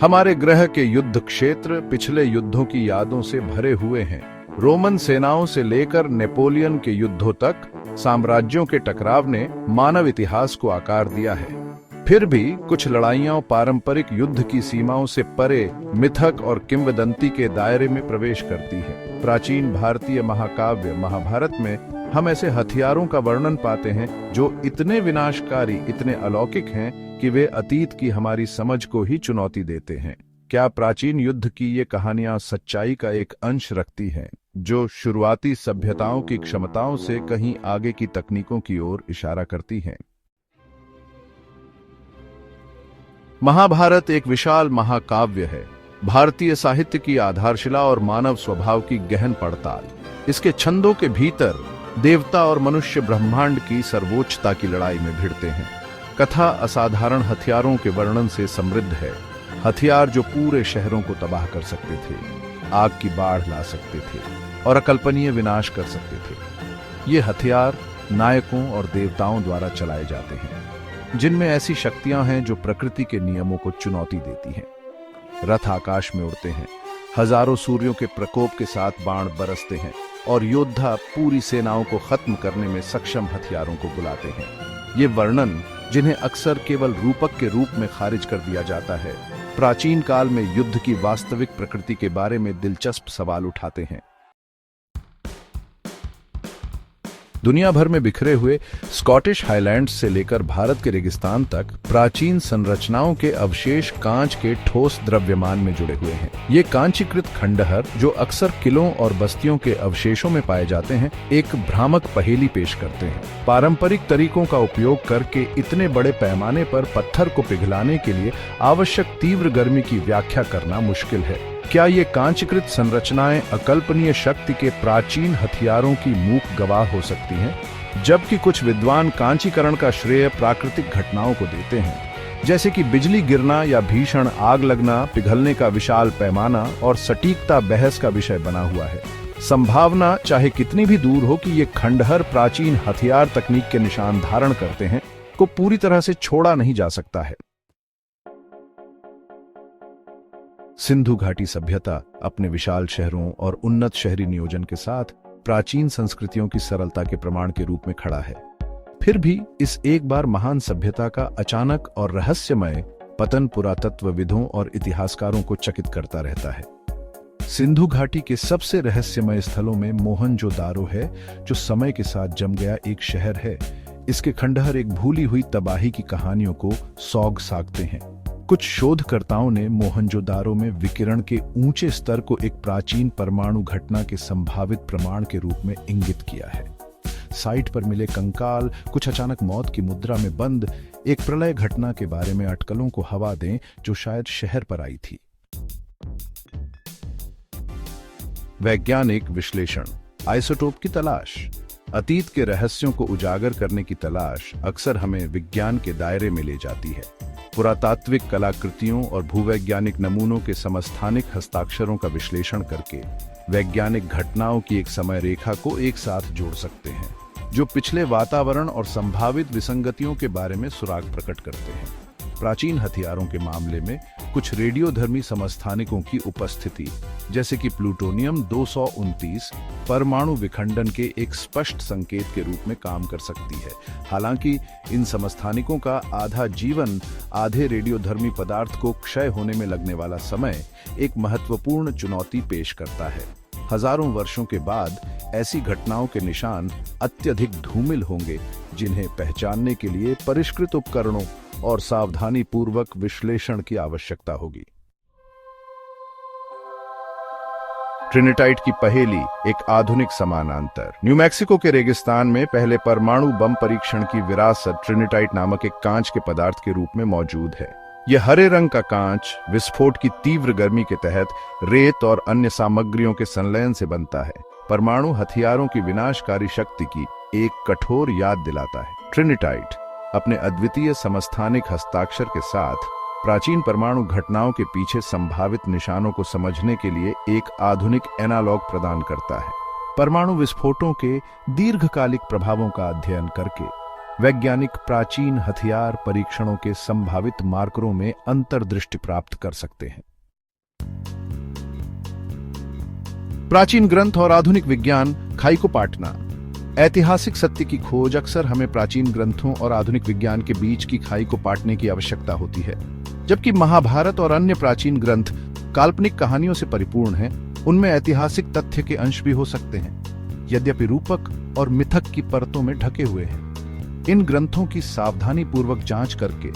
हमारे ग्रह के युद्ध क्षेत्र पिछले युद्धों की यादों से भरे हुए हैं। रोमन सेनाओं से लेकर नेपोलियन के युद्धों तक साम्राज्यों के टकराव ने मानव इतिहास को आकार दिया है। फिर भी कुछ लड़ाइयां पारंपरिक युद्ध की सीमाओं से परे मिथक और किंवदंती के दायरे में प्रवेश करती है। प्राचीन भारतीय महाकाव्य महाभारत में हम ऐसे हथियारों का वर्णन पाते हैं जो इतने विनाशकारी, इतने अलौकिक हैं कि वे अतीत की हमारी समझ को ही चुनौती देते हैं। क्या प्राचीन युद्ध की ये कहानियां सच्चाई का एक अंश रखती हैं, जो शुरुआती सभ्यताओं की क्षमताओं से कहीं आगे की तकनीकों की ओर इशारा करती हैं? महाभारत एक विशाल महाकाव्य है, भारतीय साहित्य की आधारशिला और मानव स्वभाव की गहन पड़ताल। इसके छंदों के भीतर देवता और मनुष्य ब्रह्मांड की सर्वोच्चता की लड़ाई में भिड़ते हैं। कथा असाधारण हथियारों के वर्णन से समृद्ध है, हथियार जो पूरे शहरों को तबाह कर सकते थे, आग की बाढ़ ला सकते थे और अकल्पनीय विनाश कर सकते थे। ये हथियार नायकों और देवताओं द्वारा चलाए जाते हैं, जिनमें ऐसी शक्तियां हैं जो प्रकृति के नियमों को चुनौती देती हैं। रथ आकाश में उड़ते हैं, हजारों सूर्यों के प्रकोप के साथ बाण बरसते हैं और योद्धा पूरी सेनाओं को खत्म करने में सक्षम हथियारों को बुलाते हैं। ये वर्णन, जिन्हें अक्सर केवल रूपक के रूप में खारिज कर दिया जाता है, प्राचीन काल में युद्ध की वास्तविक प्रकृति के बारे में दिलचस्प सवाल उठाते हैं। दुनिया भर में बिखरे हुए स्कॉटिश हाईलैंड्स से लेकर भारत के रेगिस्तान तक प्राचीन संरचनाओं के अवशेष कांच के ठोस द्रव्यमान में जुड़े हुए हैं। ये कांचीकृत खंडहर, जो अक्सर किलों और बस्तियों के अवशेषों में पाए जाते हैं, एक भ्रामक पहेली पेश करते हैं। पारंपरिक तरीकों का उपयोग करके इतने बड़े पैमाने पर पत्थर को पिघलाने के लिए आवश्यक तीव्र गर्मी की व्याख्या करना मुश्किल है। क्या ये कांचीकृत संरचनाएं अकल्पनीय शक्ति के प्राचीन हथियारों की मूक गवाह हो सकती हैं? जबकि कुछ विद्वान कांचीकरण का श्रेय प्राकृतिक घटनाओं को देते हैं, जैसे कि बिजली गिरना या भीषण आग लगना। पिघलने का विशाल पैमाना और सटीकता बहस का विषय बना हुआ है। संभावना चाहे कितनी भी दूर हो कि ये खंडहर प्राचीन हथियार तकनीक के निशान धारण करते हैं, को पूरी तरह से छोड़ा नहीं जा सकता है। सिंधु घाटी सभ्यता अपने विशाल शहरों और उन्नत शहरी नियोजन के साथ प्राचीन संस्कृतियों की सरलता के प्रमाण के रूप में खड़ा है। फिर भी इस एक बार महान सभ्यता का अचानक और रहस्यमय पतन पुरातत्वविदों और इतिहासकारों को चकित करता रहता है। सिंधु घाटी के सबसे रहस्यमय स्थलों में मोहनजोदारो है, जो समय के साथ जम गया एक शहर है। इसके खंडहर एक भूली हुई तबाही की कहानियों को सौग सागते हैं। कुछ शोधकर्ताओं ने मोहनजोदारो में विकिरण के ऊंचे स्तर को एक प्राचीन परमाणु घटना के संभावित प्रमाण के रूप में इंगित किया है। साइट पर मिले कंकाल कुछ अचानक मौत की मुद्रा में बंद एक प्रलय घटना के बारे में अटकलों को हवा दें, जो शायद शहर पर आई थी। वैज्ञानिक विश्लेषण, आइसोटोप की तलाश। अतीत के रहस्यों को उजागर करने की तलाश अक्सर हमें विज्ञान के दायरे में ले जाती है। पुरातात्विक कलाकृतियों और भूवैज्ञानिक नमूनों के समस्थानिक हस्ताक्षरों का विश्लेषण करके वैज्ञानिक घटनाओं की एक समय रेखा को एक साथ जोड़ सकते हैं, जो पिछले वातावरण और संभावित विसंगतियों के बारे में सुराग प्रकट करते हैं। प्राचीन हथियारों के मामले में कुछ रेडियोधर्मी समस्थानिकों की उपस्थिति, जैसे कि प्लूटोनियम 229, परमाणु विखंडन के एक स्पष्ट संकेत के रूप में काम कर सकती है। हालांकि इन समस्थानिकों का आधा जीवन, आधे रेडियोधर्मी पदार्थ को क्षय होने में लगने वाला समय एक महत्वपूर्ण चुनौती पेश करता है। हजारों वर्षों के बाद ऐसी घटनाओं के निशान अत्यधिक धूमिल होंगे, जिन्हें पहचानने के लिए परिष्कृत उपकरणों और सावधानी पूर्वक विश्लेषण की आवश्यकता होगी। ट्रिनिटाइट की पहेली, एक आधुनिक समानांतर। न्यू मैक्सिको के रेगिस्तान में पहले परमाणु बम परीक्षण की विरासत ट्रिनिटाइट नामक एक कांच के पदार्थ के रूप में मौजूद है। यह हरे रंग का कांच विस्फोट की तीव्र गर्मी के तहत रेत और अन्य सामग्रियों के संलयन से बनता है। परमाणु हथियारों की विनाशकारी शक्ति की एक कठोर याद दिलाता है। ट्रिनिटाइट अपने अद्वितीय समस्थानिक हस्ताक्षर के साथ प्राचीन परमाणु घटनाओं के पीछे संभावित निशानों को समझने के लिए एक आधुनिक एनालॉग प्रदान करता है। परमाणु विस्फोटों के दीर्घकालिक प्रभावों का अध्ययन करके वैज्ञानिक प्राचीन हथियार परीक्षणों के संभावित मार्करों में अंतर्दृष्टि प्राप्त कर सकते हैं। प्राचीन ग्रंथ और आधुनिक विज्ञान, खाई को पाटना। ऐतिहासिक सत्य की खोज अक्सर हमें प्राचीन ग्रंथों और आधुनिक विज्ञान के बीच की खाई को पाटने की आवश्यकता होती है। जबकि महाभारत और अन्य प्राचीन ग्रंथ काल्पनिक कहानियों से परिपूर्ण हैं, उनमें ऐतिहासिक तथ्य के अंश भी हो सकते हैं, यद्यपि रूपक और मिथक की परतों में ढके हुए हैं। इन ग्रंथों की सावधानी पूर्वक जांच करके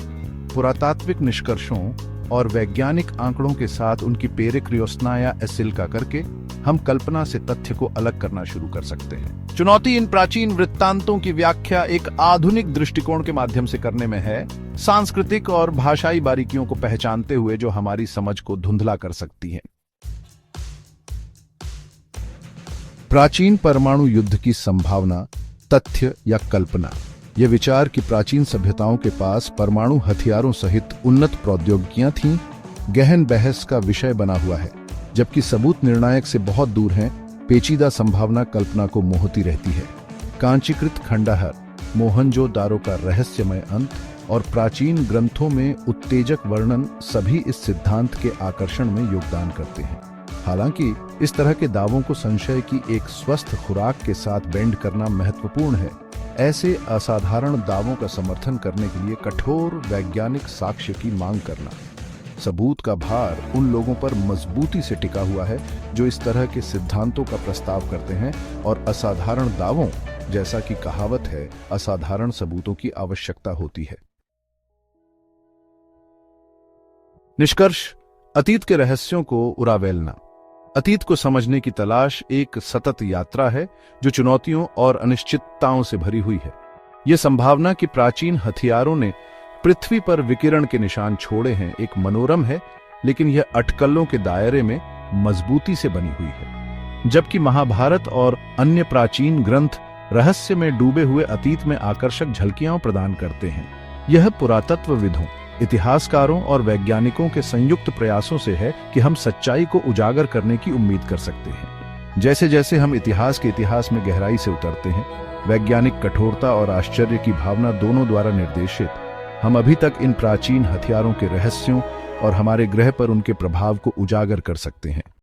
पुरातात्विक निष्कर्षों और वैज्ञानिक आंकड़ों के साथ उनकी पेरिक्रियोस्ना या एसिल्का करके हम कल्पना से तथ्य को अलग करना शुरू कर सकते हैं। चुनौती इन प्राचीन वृत्तांतों की व्याख्या एक आधुनिक दृष्टिकोण के माध्यम से करने में है, सांस्कृतिक और भाषाई बारीकियों को पहचानते हुए जो हमारी समझ को धुंधला कर सकती हैं। प्राचीन परमाणु युद्ध की संभावना, तथ्य या कल्पना। यह विचार कि प्राचीन सभ्यताओं के पास परमाणु हथियारों सहित उन्नत प्रौद्योगिकियां थीं, गहन बहस का विषय बना हुआ है। जबकि सबूत निर्णायक से बहुत दूर हैं, पेचीदा संभावना कल्पना को मोहती रहती है। कांचीकृत खंडहर, मोहनजोदारो का रहस्यमय अंत और प्राचीन ग्रंथों में उत्तेजक वर्णन सभी इस सिद्धांत के आकर्षण में योगदान करते हैं। हालांकि इस तरह के दावों को संशय की एक स्वस्थ खुराक के साथ बेंड करना महत्वपूर्ण है। ऐसे असाधारण दावों का समर्थन करने के लिए कठोर वैज्ञानिक साक्ष्य की मांग करना। सबूत का भार उन लोगों पर मजबूती से टिका हुआ है जो इस तरह के सिद्धांतों का प्रस्ताव करते हैं, और असाधारण दावों, जैसा कि कहावत है, असाधारण सबूतों की आवश्यकता होती है। निष्कर्ष: अतीत के रहस्यों को उरावेलना। अतीत को समझने की तलाश एक सतत यात्रा है जो चुनौतियों और अनिश्चितताओं से भरी हुई है। यह संभावना कि प्राचीन हथियारों ने पृथ्वी पर विकिरण के निशान छोड़े हैं एक मनोरम है, लेकिन यह अटकलों के दायरे में मजबूती से बनी हुई है। जबकि महाभारत और अन्य प्राचीन ग्रंथ रहस्य में डूबे हुए अतीत में आकर्षक झलकियां प्रदान करते हैं। यह पुरातत्वविदों, इतिहासकारों और वैज्ञानिकों के संयुक्त प्रयासों से है कि हम सच्चाई को उजागर करने की उम्मीद कर सकते हैं। जैसे जैसे हम इतिहास के इतिहास में गहराई से उतरते हैं, वैज्ञानिक कठोरता और आश्चर्य की भावना दोनों द्वारा निर्देशित, हम अभी तक इन प्राचीन हथियारों के रहस्यों और हमारे ग्रह पर उनके प्रभाव को उजागर कर सकते हैं।